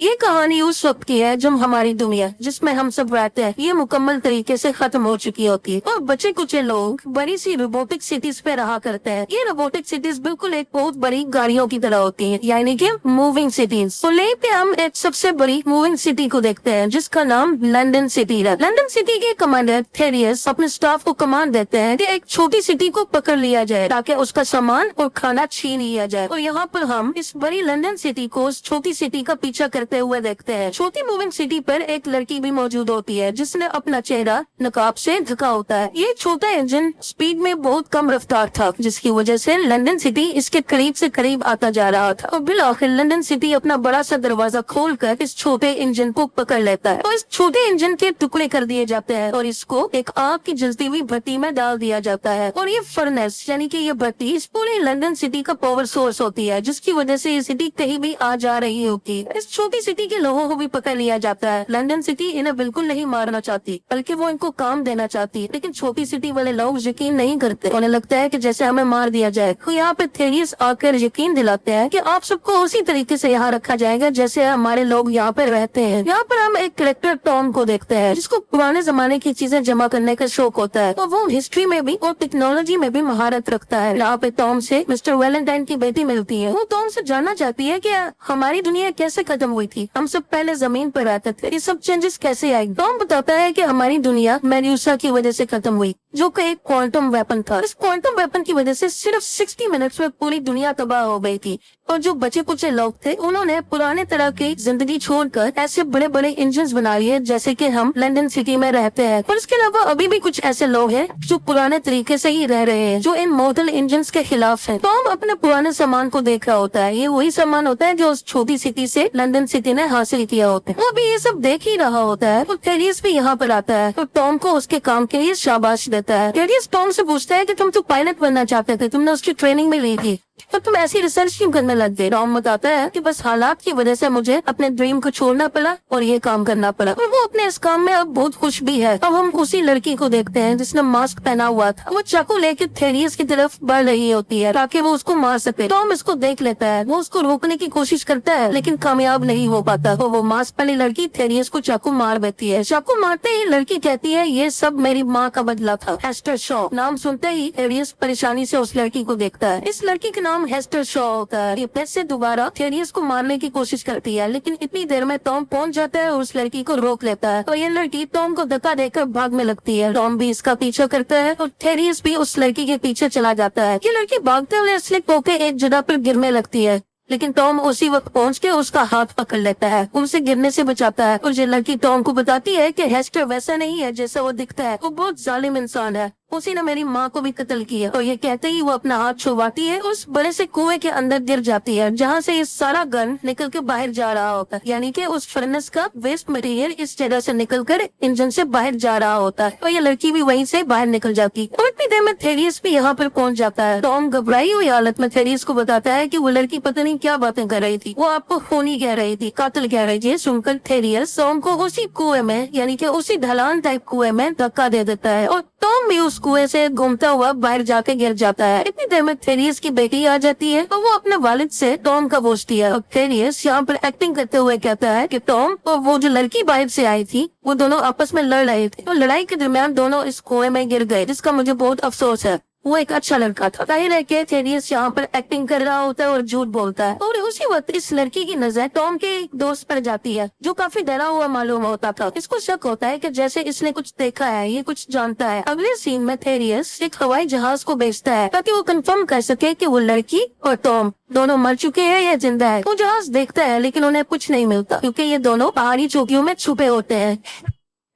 یہ کہانی اس وقت کی ہے جب ہماری دنیا جس میں ہم سب رہتے ہیں یہ مکمل طریقے سے ختم ہو چکی ہوتی ہے اور بچے کچھ لوگ بڑی سی روبوٹک سٹیز پہ رہا کرتے ہیں. یہ روبوٹک سٹیز بالکل ایک بہت بڑی گاڑیوں کی طرح ہوتی ہیں, یعنی کہ موونگ سٹیز. تو لے پہ ہم ایک سب سے بڑی موونگ سٹی کو دیکھتے ہیں جس کا نام لندن سٹی ہے. لندن سٹی کے کمانڈر تھیریس اپنے سٹاف کو کمانڈ دیتے ہیں کہ ایک چھوٹی سٹی کو پکڑ لیا جائے تاکہ اس کا سامان اور کھانا چھین لیا جائے. اور یہاں پر ہم اس بڑی لندن سٹی کو اس چھوٹی سٹی کا پیچھا کرتے ہوئے دیکھتے ہیں. چھوٹی موونگ سٹی پر ایک لڑکی بھی موجود ہوتی ہے جس نے اپنا چہرہ نقاب سے ڈھکا ہوتا ہے. یہ چھوٹا انجن سپیڈ میں بہت کم رفتار تھا جس کی وجہ سے لندن سٹی اس کے قریب سے قریب آتا جا رہا تھا اور بالآخر لندن سٹی اپنا بڑا سا دروازہ کھول کر اس چھوٹے انجن کو پکڑ لیتا ہے اور اس چھوٹے انجن کے ٹکڑے کر دیے جاتے ہیں اور اس کو ایک آگ کی جلتی ہوئی بھٹی میں ڈال دیا جاتا ہے. اور یہ فرنس یعنی کہ یہ بھٹی اس پوری لندن سٹی کا پاور سورس ہوتی ہے جس کی وجہ سے یہ سٹی کہیں بھی آ جا رہی ہوتی ہے. اس چھوٹی سٹی کے لوگوں کو بھی پکڑ لیا جاتا ہے. لندن سٹی انہیں بالکل نہیں مارنا چاہتی بلکہ وہ ان کو کام دینا چاہتی ہے, لیکن چھوٹی سٹی والے لوگ یقین نہیں کرتے. انہیں لگتا ہے کہ جیسے ہمیں مار دیا جائے. تو یہاں پہ تھیریس آ کر یقین دلاتے ہیں کہ آپ سب کو اسی طریقے سے یہاں رکھا جائے گا جیسے ہمارے لوگ یہاں پہ رہتے ہیں. یہاں پر ہم ایک کریکٹر ٹام کو دیکھتے ہیں جس کو پرانے زمانے کی چیزیں جمع کرنے کا شوق ہوتا ہے اور وہ ہسٹری میں بھی اور ٹیکنالوجی میں بھی مہارت رکھتا ہے. یہاں پہ ٹام سے مسٹر ویلنٹائن کی بیٹی ملتی ہے. وہ ٹام سے جاننا چاہتی ہے کہ ہماری دنیا کیسے ختم ہوئی تھی, ہم سب پہلے زمین پر رہتے تھے, یہ سب چینجز کیسے آئی. ٹام بتاتا ہے کہ ہماری دنیا میڈیوسا کی وجہ سے ختم ہوئی جو کہ ایک کوانٹم ویپن تھا. اس کوانٹم ویپن کی وجہ سے صرف 60 منٹس میں پوری دنیا تباہ ہو گئی تھی اور جو بچے کچے لوگ تھے انہوں نے پرانے طرح کی زندگی چھوڑ کر ایسے بڑے بڑے انجنز بنا لیے جیسے کہ ہم لندن سٹی میں رہتے ہیں. اور اس کے علاوہ ابھی بھی کچھ ایسے لوگ ہیں جو پرانے طریقے سے ہی رہ رہے ہیں جو ان ماڈل انجنز کے خلاف ہیں. ٹام اپنے پرانے سامان کو دیکھ رہا ہوتا ہے. یہ وہی سامان ہوتا ہے جو اس چھوٹی سٹی سے لندن سٹی نے حاصل کیا ہوتا ہے. وہ بھی یہ سب دیکھ ہی رہا ہوتا ہے. اور تھیریس بھی یہاں پر آتا ہے اور ٹام کو اس کے کام کے لیے شاباش دیتا ہے. تھیریس ٹام سے پوچھتا ہے کہ تم تو پائلٹ بننا چاہتے تھے, تم نے اس کی ٹریننگ میں لی تھی, تو تم ایسی ریسرچ کیوں کرنے لگ گئے. ٹام بتاتا ہے کہ بس حالات کی وجہ سے مجھے اپنے ڈریم کو چھوڑنا پڑا اور یہ کام کرنا پڑا. اور وہ اپنے اس کام میں اب بہت خوش بھی ہے. اب ہم اسی لڑکی کو دیکھتے ہیں جس نے ماسک پہنا ہوا تھا. وہ چاقو لے کے تھیریس کی طرف بڑھ رہی ہوتی ہے تاکہ وہ اس کو مار سکے. ٹام اس کو دیکھ لیتا ہے. وہ اس کو روکنے کی کوشش کرتا ہے لیکن کامیاب نہیں ہو پاتا. تو وہ ماسک پہنی لڑکی تھیریس کو چاقو مار دیتی ہے. چاقو مارتے ہی لڑکی کہتی ہے یہ سب میری ماں کا بدلہ تھا. ہیسٹر شو نام سنتے ہی تھیریس پریشانی سے اس لڑکی کو دیکھتا ہے. اس لڑکی کا نام ہیسٹر شو ہوتا ہے. یہ پھر سے دوبارہ تھیریس کو مارنے کی کوشش کرتی ہے لیکن اتنی دیر میں ٹام پہنچ جاتا ہے اور اس لڑکی کو روک لیتا ہے. تو یہ لڑکی ٹام کو دھکا دے کر بھاگنے لگتی ہے. ٹام بھی اس کا پیچھا کرتا ہے اور تھیریس بھی اس لڑکی کے پیچھے چلا جاتا ہے. یہ لڑکی بھاگتے ہوئے سلپ ہو کے ایک جگہ پر گرنے لگتی ہے لیکن ٹام اسی وقت پہنچ کے اس کا ہاتھ پکڑ لیتا ہے, اسے گرنے سے بچاتا ہے. اور یہ لڑکی ٹام کو بتاتی ہے کہ ہیسٹر ویسا نہیں ہے جیسا وہ دکھتا ہے, وہ بہت ظالم انسان ہے, اسی نے میری ماں کو بھی قتل کیا. اور یہ کہتے ہی وہ اپنا ہاتھ چھڑواتی ہے, اس بڑے سے کنویں کے اندر گر جاتی ہے جہاں سے یہ سارا گن نکل کے باہر جا رہا ہوتا ہے, یعنی کہ اس فرنس کا ویسٹ مٹیریل اس جگہ سے نکل کر انجن سے باہر جا رہا ہوتا ہے. اور یہ لڑکی بھی وہیں سے باہر نکل جاتی ہے. اور اتنی دیر میں تھیریس بھی یہاں پر پہنچ جاتا ہے. ٹام گھبرائی ہوئی حالت میں تھیریس کو بتاتا ہے کہ وہ لڑکی پتہ نہیں کیا باتیں کر رہی تھی, وہ آپ کو خونی کہہ رہی تھی, قاتل کہہ رہی تھی. سن کر تھیریس ٹام کو اسی کنویں میں یعنی کہ اسی ڈھلان ٹائپ کنویں میں دھکا دے دیتا ہے اور ٹام بھی اس کنویں سے گھومتا ہوا باہر جا کے گر جاتا ہے. اتنی دیر میں تھیریس کی بیٹی آ جاتی ہے اور وہ اپنے والد سے ٹام کا پوچھتی ہے. اور تھیریس یہاں پر ایکٹنگ کرتے ہوئے کہتا ہے کہ ٹام اور وہ جو لڑکی باہر سے آئی تھی وہ دونوں آپس میں لڑ رہے تھے اور لڑائی کے درمیان دونوں اس کنویں میں گر گئے جس کا مجھے بہت افسوس ہے. وہ ایک اچھا لڑکا تھا. ظاہر ہے کہ تھیریس یہاں پر ایکٹنگ کر رہا ہوتا ہے اور جھوٹ بولتا ہے. اور اسی وقت اس لڑکی کی نظر ٹام کے ایک دوست پر جاتی ہے جو کافی ڈرا ہوا معلوم ہوتا تھا. اس کو شک ہوتا ہے کہ جیسے اس نے کچھ دیکھا ہے, یہ کچھ جانتا ہے. اگلے سین میں تھیریس ایک ہوائی جہاز کو بھیجتا ہے تاکہ وہ کنفرم کر سکے کہ وہ لڑکی اور ٹام دونوں مر چکے ہیں یا زندہ ہے. وہ جہاز دیکھتا ہے لیکن انہیں کچھ نہیں ملتا کیونکہ یہ دونوں پہاڑی چوکیوں میں چھپے ہوتے ہیں.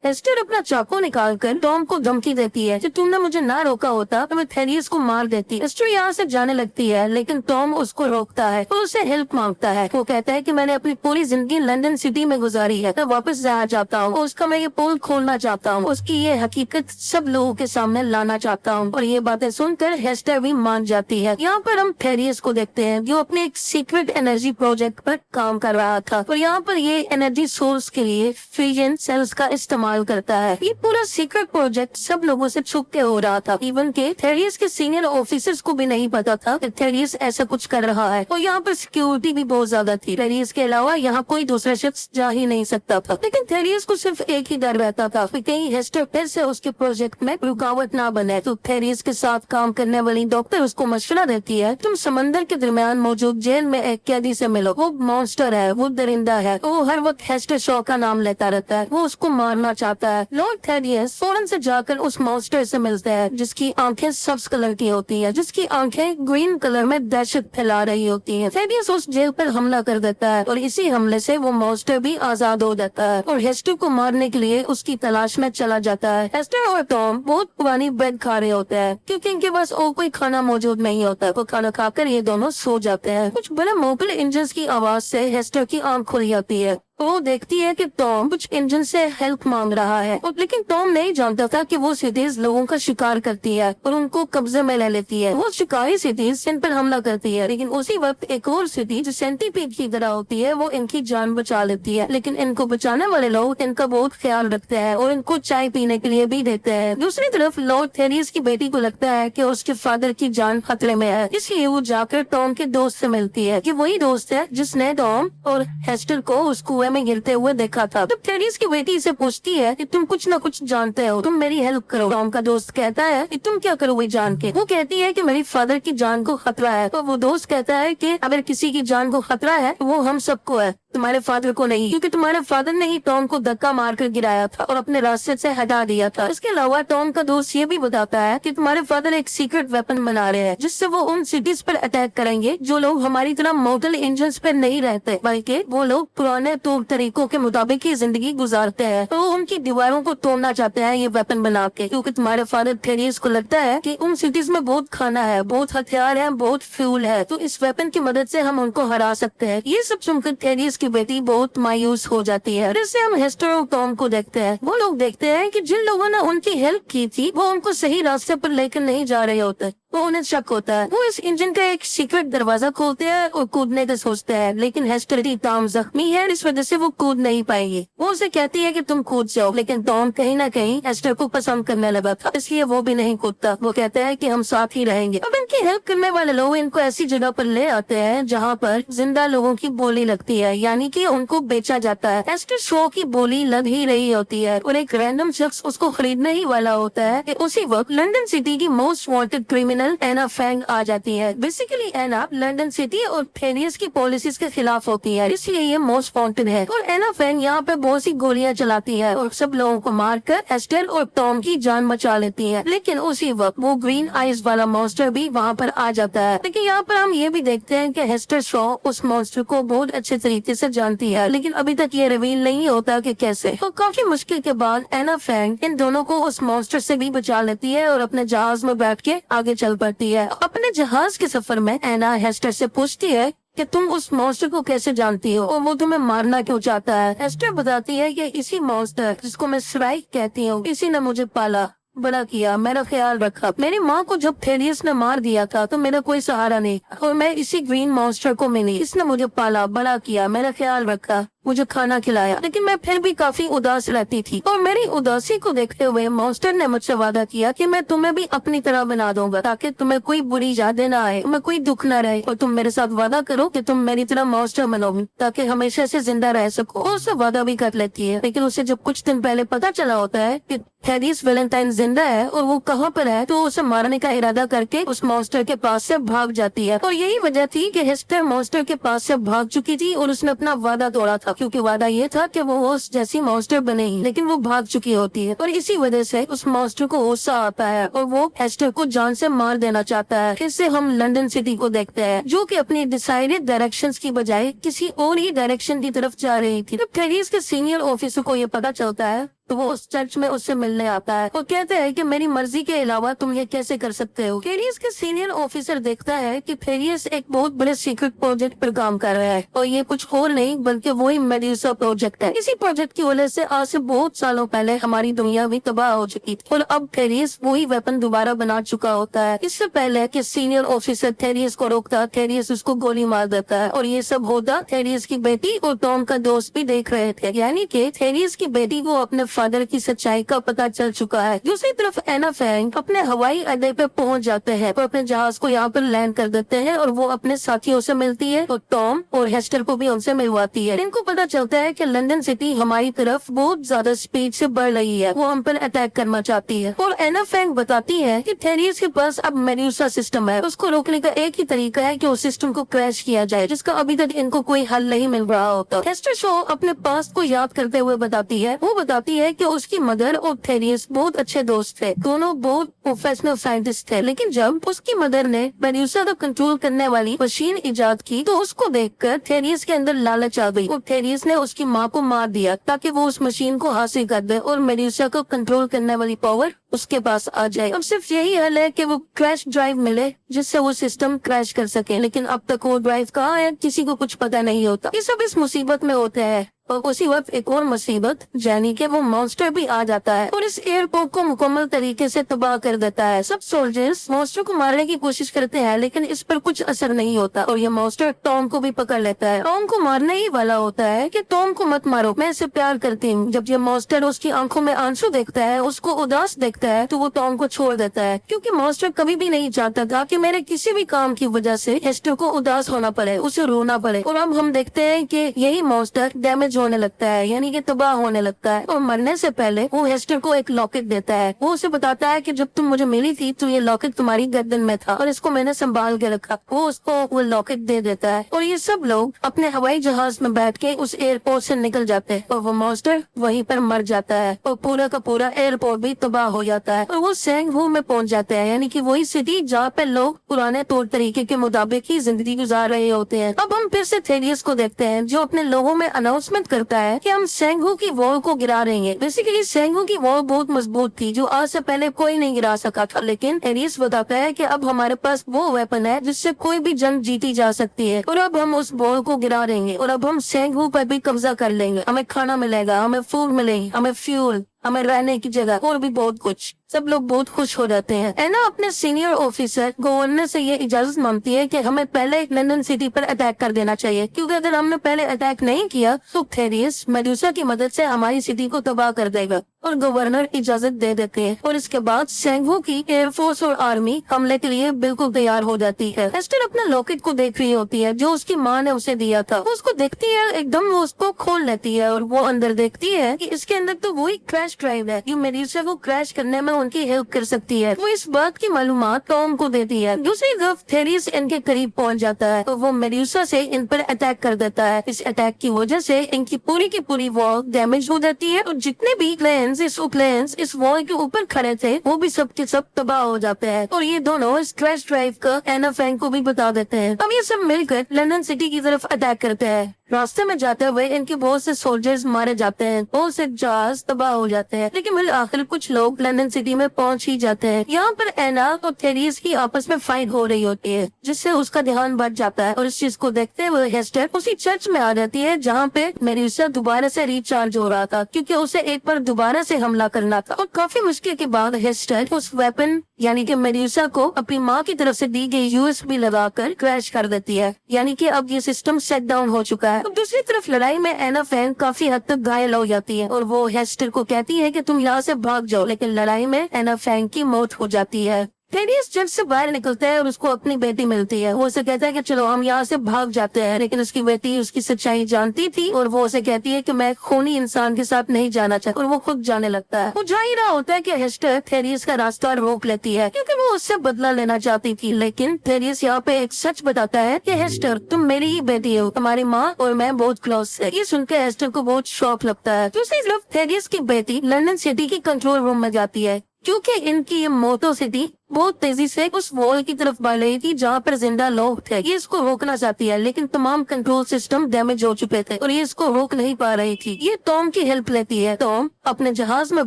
ہیسٹر اپنا چاقو نکال کر ٹام کو دھمکی دیتی ہے کہ تم نے مجھے نہ روکا ہوتا تو میں تھیریس کو مار دیتی. ہیسٹر یہاں سے جانے لگتی ہے لیکن ٹام اس کو روکتا ہے اور اسے ہیلپ مانگتا ہے. وہ کہتا ہے کہ میں نے اپنی پوری زندگی لندن سٹی میں گزاری ہے, میں واپس جانا چاہتا ہوں, اس کا میں یہ پول کھولنا چاہتا ہوں, اس کی یہ حقیقت سب لوگوں کے سامنے لانا چاہتا ہوں. اور یہ باتیں سن کر ہیسٹر بھی مان جاتی ہے. یہاں پر ہم تھیریس کو دیکھتے ہیں جو اپنے ایک سیکرٹ انرجی پروجیکٹ پر کام کر رہا تھا اور یہاں پر یہ انرجی سورس کے لیے فیوژن سیلز کا استعمال इस्तेमाल करता है। ये पूरा सीक्रेट प्रोजेक्ट सब लोगों से छुप के हो रहा था, इवन के थेरियस के सीनियर ऑफिसर्स को भी नहीं पता था कि थेरियस ऐसा कुछ कर रहा है। और यहाँ पर सिक्योरिटी भी बहुत ज्यादा थी। थेरियस के अलावा यहाँ कोई दूसरा शख्स जा ही नहीं सकता था। लेकिन थेरियस को सिर्फ एक ही डर रहता था कि कहीं हेस्टर फिर से उसके प्रोजेक्ट में रुकावट ना बने। तो थेरियस के साथ काम करने वाली डॉक्टर उसको मशवरा देती है, तुम समंदर के दरमियान मौजूद जेल में एक कैदी से मिलो। वो मॉन्स्टर है, वो दरिंदा है, वो हर वक्त हेस्टर शॉ का नाम लेता रहता है, वो उसको मारना चाहता है। लॉर्ड थेरियस फौरन से जाकर उस मॉन्स्टर से मिलता है जिसकी आंखें सब्ज कलर की होती है, जिसकी आंखें ग्रीन कलर में दहशत फैला रही होती हैं। थेरियस उस जेल पर हमला कर देता है और इसी हमले से वो मॉन्स्टर भी आजाद हो जाता है और हेस्टर को मारने के लिए उसकी तलाश में चला जाता है। हेस्टर और टॉम बहुत पुरानी ब्रेड खा रहे होते हैं क्योंकि इनके पास और कोई खाना मौजूद नहीं होता। वो खाना खाकर ये दोनों सो जाते हैं। कुछ बड़े मोबाइल इंजन की आवाज से हेस्टर की आंख खुल जाती है। वो देखती है कि टॉम कुछ इंजन से हेल्प मांग रहा है, और लेकिन टॉम नहीं जानता था कि वो सिटीज लोगों का शिकार करती है और उनको कब्जे में ले लेती है। वो शिकारी सिटीज इन पर हमला करती है, लेकिन उसी वक्त एक और सिटी जो सेंटीपीड की तरह होती है वो इनकी जान बचा लेती है। लेकिन इनको बचाने वाले लोग इनका बहुत ख्याल रखते हैं और इनको चाय पीने के लिए भी देते हैं। दूसरी तरफ लॉर्ड थेरियस की बेटी को लगता है कि उसके फादर की जान खतरे में है, इसलिए वो जाकर टॉम के दोस्त से मिलती है। ये वही दोस्त है जिसने टॉम और हेस्टर को उस कुएं में गिरते हुए देखा था। जब थेरियस की बेटी से पूछती है कि तुम कुछ न कुछ जानते हो, तुम मेरी हेल्प करो, टॉम का दोस्त कहता है कि तुम क्या करोगे जान के। वो कहती है कि मेरी फादर की जान को खतरा है। तो वो दोस्त कहता है कि अगर किसी की जान को खतरा है वो हम सबको है, तुम्हारे फादर को नहीं, क्योंकि तुम्हारे फादर ने ही टॉम को धक्का मारकर गिराया था और अपने रास्ते से हटा दिया था। इसके अलावा टॉम का दोस्त ये भी बताता है कि तुम्हारे फादर एक सीक्रेट वेपन बना रहे हैं जिससे वो उन सिटीज पर अटैक करेंगे जो लोग हमारी तरह मोटल इंजन्स पर नहीं रहते, बल्कि वो लोग पुराने तौर तरीकों के मुताबिक ही जिंदगी गुजारते हैं। तो उनकी दीवारों को तोड़ना चाहते हैं ये वेपन बना के, क्योंकि तुम्हारे फादर थेरियस को लगता है कि उन सिटीज में बहुत खाना है, बहुत हथियार है, बहुत फ्यूल है, तो इस वेपन की मदद से हम उनको हरा सकते हैं। ये सब सुनकर थेरियस की बेटी बहुत मायूस हो जाती है। इससे हम हेस्टर और टॉम को देखते हैं। वो लोग देखते हैं कि जिन लोगों ने उनकी हेल्प की थी वो उनको सही रास्ते पर लेकर नहीं जा रहे होते। वो उन्हें शक होता है। वो इस इंजन का एक सीक्रेट दरवाजा खोलते हैं और कूदने का सोचते हैं, लेकिन हेस्टर की टॉम जख्मी है, इस वजह से वो कूद नहीं पाएगी। वो उसे कहती है कि तुम कूद जाओ, लेकिन टॉम कहीं ना कहीं हेस्टर को पसंद करने लगा था, इसलिए वो भी नहीं कूदता। वो कहता है कि हम साथ ही रहेंगे। अब इनकी हेल्प करने वाले लोग इनको ऐसी जगह पर ले आते हैं जहाँ पर जिंदा लोगों की बोली लगती है, यानी कि उनको बेचा जाता है। हेस्टर शो की बोली लग ही रही होती है और एक रैंडम शख्स उसको खरीदने ही वाला होता है कि उसी वक्त लंदन सिटी की मोस्ट वांटेड क्रिमिनल एना फैंग आ जाती है। बेसिकली एना लंदन सिटी और थेरियस की पॉलिसीज के खिलाफ होती है, इसलिए ये मोस्ट वांटेड है। और एना फैंग यहाँ पे बहुत सी गोलियां चलाती है और सब लोगों को मारकर हेस्टर और टॉम की जान बचा लेती है। लेकिन उसी वक्त वो ग्रीन आइज वाला मॉन्स्टर भी वहाँ पर आ जाता है। लेकिन यहाँ पर हम ये भी देखते हैं कि हेस्टर शॉ उस मॉन्स्टर को बहुत अच्छे तरीके से जानती है, लेकिन अभी तक ये रिवील नहीं होता कि कैसे। तो काफी मुश्किल के बाद एना फैंग इन दोनों को उस मॉन्स्टर से भी बचा लेती है और अपने जहाज में बैठ के आगे चल पड़ती है। अपने जहाज के सफर में एना हेस्टर से पूछती है कि तुम उस मॉन्स्टर को कैसे जानती हो और वो तुम्हें मारना क्यों चाहता है। हेस्टर बताती है कि इसी मॉन्स्टर जिसको मैं स्ट्राइक कहती हूँ, इसी ने मुझे पाला, बड़ा किया, मेरा ख्याल रखा। मेरी माँ को जब थेरियस ने मार दिया था तो मेरा कोई सहारा नहीं और मैं इसी ग्रीन मॉन्स्टर को मिली। इसने मुझे पाला, बड़ा किया, मेरा ख्याल रखा, मुझे खाना खिलाया, लेकिन मैं फिर भी काफी उदास रहती थी। और मेरी उदासी को देखते हुए मॉन्स्टर ने मुझसे वादा किया कि मैं तुम्हें भी अपनी तरह बना दूंगा ताकि तुम्हें कोई बुरी यादें ना आए, तुम्हें कोई दुख ना रहे, और तुम मेरे साथ वादा करो कि तुम मेरी तरह मॉन्स्टर बनोगी ताकि हमेशा से जिंदा रह सको। वो उससे वादा भी कर लेती है, लेकिन उसे जब कुछ दिन पहले पता चला होता है कि थेरियस वैलेंटाइन जिंदा है और वो कहाँ पर है, तो उसे मारने का इरादा करके उस मॉन्स्टर के पास से भाग जाती है। और यही वजह थी कि हेस्टर मॉन्स्टर के पास से भाग चुकी थी और उसने अपना वादा तोड़ा था, क्योंकि वादा ये था कि वो उस जैसी मॉन्स्टर बनेगी, लेकिन वो भाग चुकी होती है। और इसी वजह से उस मॉन्स्टर को गुस्सा आता है और वो हेस्टर को जान से मार देना चाहता है। इससे हम लंदन सिटी को देखते हैं जो कि अपनी डिसाइडेड डायरेक्शंस की बजाय किसी और ही डायरेक्शन की तरफ जा रही थी। जब थेरियस के सीनियर ऑफिसर को ये पता चलता है तो वो उस चर्च में उससे मिलने आता है और कहते हैं कि मेरी मर्जी के अलावा तुम ये कैसे कर सकते हो। थेरियस के सीनियर ऑफिसर देखता है कि थेरियस एक बहुत बड़े सीक्रेट प्रोजेक्ट पर काम कर रहा है और ये कुछ और नहीं बल्कि वही मेडुसा प्रोजेक्ट है। इसी प्रोजेक्ट की वजह से आज से बहुत सालों पहले हमारी दुनिया भी तबाह हो चुकी थी और अब थेरियस वही वेपन दोबारा बना चुका होता है। इससे पहले कि सीनियर ऑफिसर थेरियस को रोकता, थेरियस उसको गोली मार देता है और ये सब होता थेरियस की बेटी और टॉम का दोस्त भी देख रहे थे, यानी कि थेरियस की बेटी को अपने फादर की सच्चाई का पता चल चुका है। दूसरी तरफ एना फैंग अपने हवाई अड्डे पे पहुंच जाते हैं और अपने जहाज को यहाँ पर लैंड कर देते हैं और वो अपने साथियों से मिलती है और टॉम और हेस्टर को भी उनसे मिलवाती है। इनको पता चलता है कि लंदन सिटी हमारी तरफ बहुत ज्यादा स्पीड से बढ़ रही है, वो हम पर अटैक करना चाहती है। और एना फैंग बताती है कि थेरियस के पास अब मेड्यूसा सिस्टम है, उसको रोकने का एक ही तरीका है कि उस सिस्टम को क्रैश किया जाए, जिसका अभी तक इनको कोई हल नहीं मिल रहा होता। हेस्टर शो अपने पास्ट को याद करते हुए बताती है, वो बताती है कि उसकी मदर और थेरियस बहुत अच्छे दोस्त थे, दोनों बहुत प्रोफेशनल साइंटिस्ट थे। लेकिन जब उसकी मदर ने मेड्यूसा को कंट्रोल करने वाली मशीन इजाद की तो उसको देखकर थेरियस के अंदर लालच आ गई और थेरियस ने उसकी माँ को मार दिया ताकि वो उस मशीन को हासिल कर दे और मेड्यूसा को कंट्रोल करने वाली पावर उसके पास आ जाए। अब सिर्फ यही हल है कि वो क्रैश ड्राइव मिले जिससे वो सिस्टम क्रैश कर सके, लेकिन अब तक वो ड्राइव कहाँ है किसी को कुछ पता नहीं होता। ये सब इस मुसीबत में होते हैं और उसी वक्त एक और मुसीबत यानी कि वो मॉन्स्टर भी आ जाता है और इस एयरपोर्ट को मुकम्मल तरीके से तबाह कर देता है। सब सोल्जर्स मॉन्स्टर को मारने की कोशिश करते हैं लेकिन इस पर कुछ असर नहीं होता और ये मॉन्स्टर टॉम को भी पकड़ लेता है। टॉम को मारने ही वाला होता है कि टॉम को मत मारो, मैं इसे प्यार करती हूँ। जब ये मॉन्स्टर उसकी आंखों में आंसू देखता है, उसको उदास देखता है, तो वो टॉम को छोड़ देता है क्योंकि मॉन्स्टर कभी भी नहीं चाहता था कि मेरे किसी भी काम की वजह से हेस्टर को उदास होना पड़े, उसे रोना पड़े। और अब हम देखते हैं कि यही मॉन्स्टर डैमेज होने लगता है यानी कि तबाह होने लगता है और मरने से पहले वो हेस्टर को एक लॉकेट देता है। वो उसे बताता है कि जब तुम मुझे मिली थी तो ये लॉकेट तुम्हारी गर्दन में था और इसको मैंने संभाल के रखा। वो उसको वो लॉकेट दे देता है और ये सब लोग अपने हवाई जहाज में बैठ के उस एयरपोर्ट से निकल जाते हैं और वो मॉन्स्टर वहीं पर मर जाता है और पूरा का पूरा एयरपोर्ट भी तबाह हो जाता है और वो सेंगहू में पहुंच जाते हैं यानी कि वही सिटी जहाँ पे लोग पुराने तौर तरीके के मुताबिक ही जिंदगी गुजार रहे होते हैं। अब हम फिर से थेरियस को देखते हैं जो अपने लोगों में अनाउंसमेंट करता है कि हम सेंगहू की वॉल को गिरा रहे हैं। बेसिकली सेंगहू की वॉल बहुत मजबूत थी जो आज से पहले कोई नहीं गिरा सका था, लेकिन थेरियस बताता है कि अब हमारे पास वो वेपन है जिससे कोई भी जंग जीती जा सकती है और अब हम उस वॉल को गिरा देंगे और अब हम सेंगहू पर भी कब्जा कर लेंगे। हमें खाना मिलेगा, हमें फूड मिलेगी, हमें फ्यूल, हमें रहने की जगह और भी बहुत कुछ। सब लोग बहुत खुश हो जाते हैं। एना अपने सीनियर ऑफिसर गवर्नर से ये इजाजत मांगती है कि हमें पहले लंदन सिटी पर अटैक कर देना चाहिए क्योंकि अगर हमने पहले अटैक नहीं किया तो थेरियस मेडुसा की मदद से हमारी सिटी को तबाह कर देगा और गवर्नर इजाजत दे देते हैं और इसके बाद सेंगहू की एयरफोर्स और आर्मी हमले के लिए बिल्कुल तैयार हो जाती है। एस्टर अपने लॉकेट को देख रही होती है जो उसकी माँ ने उसे दिया था। वो उसको देखती है, एकदम वो उसको खोल लेती है और वो अंदर देखती है कि इसके अंदर तो वही क्रैश ड्राइव है जो मेडुसा को क्रैश करने में उनकी हेल्प कर सकती है। वो इस बात की मालूमात टॉम को देती है। दूसरी तरफ थेरियस इनके करीब पहुंच जाता है तो वो मेडुसा से इन पर अटैक कर देता है। इस अटैक की वजह से इनकी पूरी की पूरी वॉल डैमेज हो जाती है और जितने भी प्लेन्स इस वॉल के ऊपर खड़े थे वो भी सब के सब तबाह हो जाते हैं और ये दोनों इस क्रैश ड्राइव का एना फैंग को भी बता देते हैं। अब ये सब मिलकर लंदन सिटी की तरफ अटैक करते हैं। रास्ते में जाते हुए इनके बहुत से सोल्जर्स मारे जाते हैं, बहुत से जहाज तबाह हो जाते हैं, लेकिन फिर आखिर कुछ लोग लंदन सिटी में पहुंच ही जाते हैं। यहाँ पर एना और थेरियस की आपस में फाइट हो रही होती है जिससे उसका ध्यान बढ़ जाता है और इस चीज को देखते हुए हेस्टर उसी चर्च में आ जाती है जहाँ पे मेडुसा दोबारा से रिचार्ज हो रहा था क्योंकि उसे एक बार दोबारा से हमला करना था। और काफी मुश्किल के बाद हेस्टर उस वेपन यानी कि मेडुसा को अपनी माँ की तरफ से दी गई यूएसबी लगाकर क्रैश कर देती है, यानी कि अब ये सिस्टम सेट डाउन हो चुका है। अब दूसरी तरफ लड़ाई में एना फैंग काफी हद तक घायल हो जाती है और वो हेस्टर को कहती है कि तुम यहाँ से भाग जाओ, लेकिन लड़ाई में एना फैंग की मौत हो जाती है। थेरियस चर्च से बाहर निकलता है और उसको अपनी बेटी मिलती है। वो उसे कहता है कि चलो हम यहाँ से भाग जाते हैं, लेकिन उसकी बेटी उसकी सच्चाई जानती थी और वो उसे कहती है कि मैं खूनी इंसान के साथ नहीं जाना चाहती और वो खुद जाने लगता है। वो जा ही रहा होता है कि हेस्टर थेरियस का रास्ता रोक लेती है क्योंकि वो उससे बदला लेना चाहती थी, लेकिन थेरियस यहाँ पे एक सच बताता है कि हेस्टर तुम मेरी ही बेटी हो, तुम्हारी माँ और मैं बहुत क्लोज है। ये सुनकर हेस्टर को बहुत शौक लगता है। दूसरी तरफ थेरियस की बेटी लंदन सिटी की कंट्रोल रूम में जाती है क्योंकि इनकी ये मोटो सिटी बहुत तेजी से उस वॉल की तरफ बढ़ रही थी जहाँ पर जिंदा लोग थे। ये इसको रोकना चाहती है लेकिन तमाम कंट्रोल सिस्टम डैमेज हो चुके थे और ये इसको रोक नहीं पा रही थी। ये टॉम की हेल्प लेती है। टॉम अपने जहाज में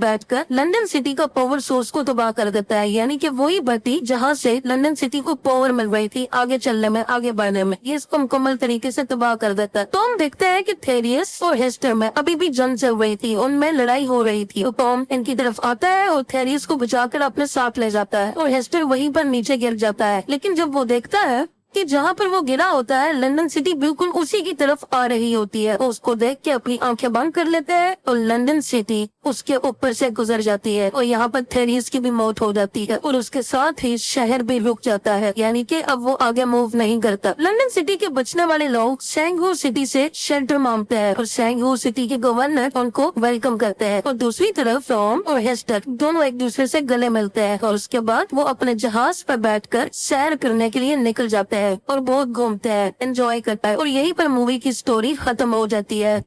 बैठकर लंदन सिटी का पावर सोर्स को तबाह कर देता है, यानी कि वही बत्ती जहाँ से लंदन सिटी को पावर मिल रही थी आगे चलने में, आगे बढ़ने में, ये इसको मुकम्मल तरीके से तबाह कर देता है। टॉम देखता है कि थेरियस और हेस्टर में अभी भी जंग चल रही थी, उनमें लड़ाई हो रही थी। तो टॉम इनकी तरफ आता है और थेरियस को बचाकर अपने साथ ले जाता है और हेस्टर वहीं पर नीचे गिर जाता है। लेकिन जब वो देखता है کہ جہاں پر وہ گرا ہوتا ہے لندن سٹی بالکل اسی کی طرف آ رہی ہوتی ہے. اس کو دیکھ کے اپنی آنکھیں بند کر لیتے ہیں اور لندن سٹی اس کے اوپر سے گزر جاتی ہے اور یہاں پر تھیریس کی بھی موت ہو جاتی ہے اور اس کے ساتھ ہی شہر بھی رک جاتا ہے, یعنی کہ اب وہ آگے موو نہیں کرتا. لندن سٹی کے بچنے والے لوگ سینگہو سٹی سے شیلٹر مانگتے ہیں اور سینگہو سٹی کے گورنر ان کو ویلکم کرتے ہیں, اور دوسری طرف ٹام اور ہیسٹر دونوں ایک دوسرے سے گلے ملتے ہیں اور اس کے بعد وہ اپنے جہاز پر بیٹھ کر سیر کرنے کے لیے نکل جاتے ہیں اور بہت گھومتے ہیں, انجوائے کرتا ہے, اور یہی پر مووی کی سٹوری ختم ہو جاتی ہے.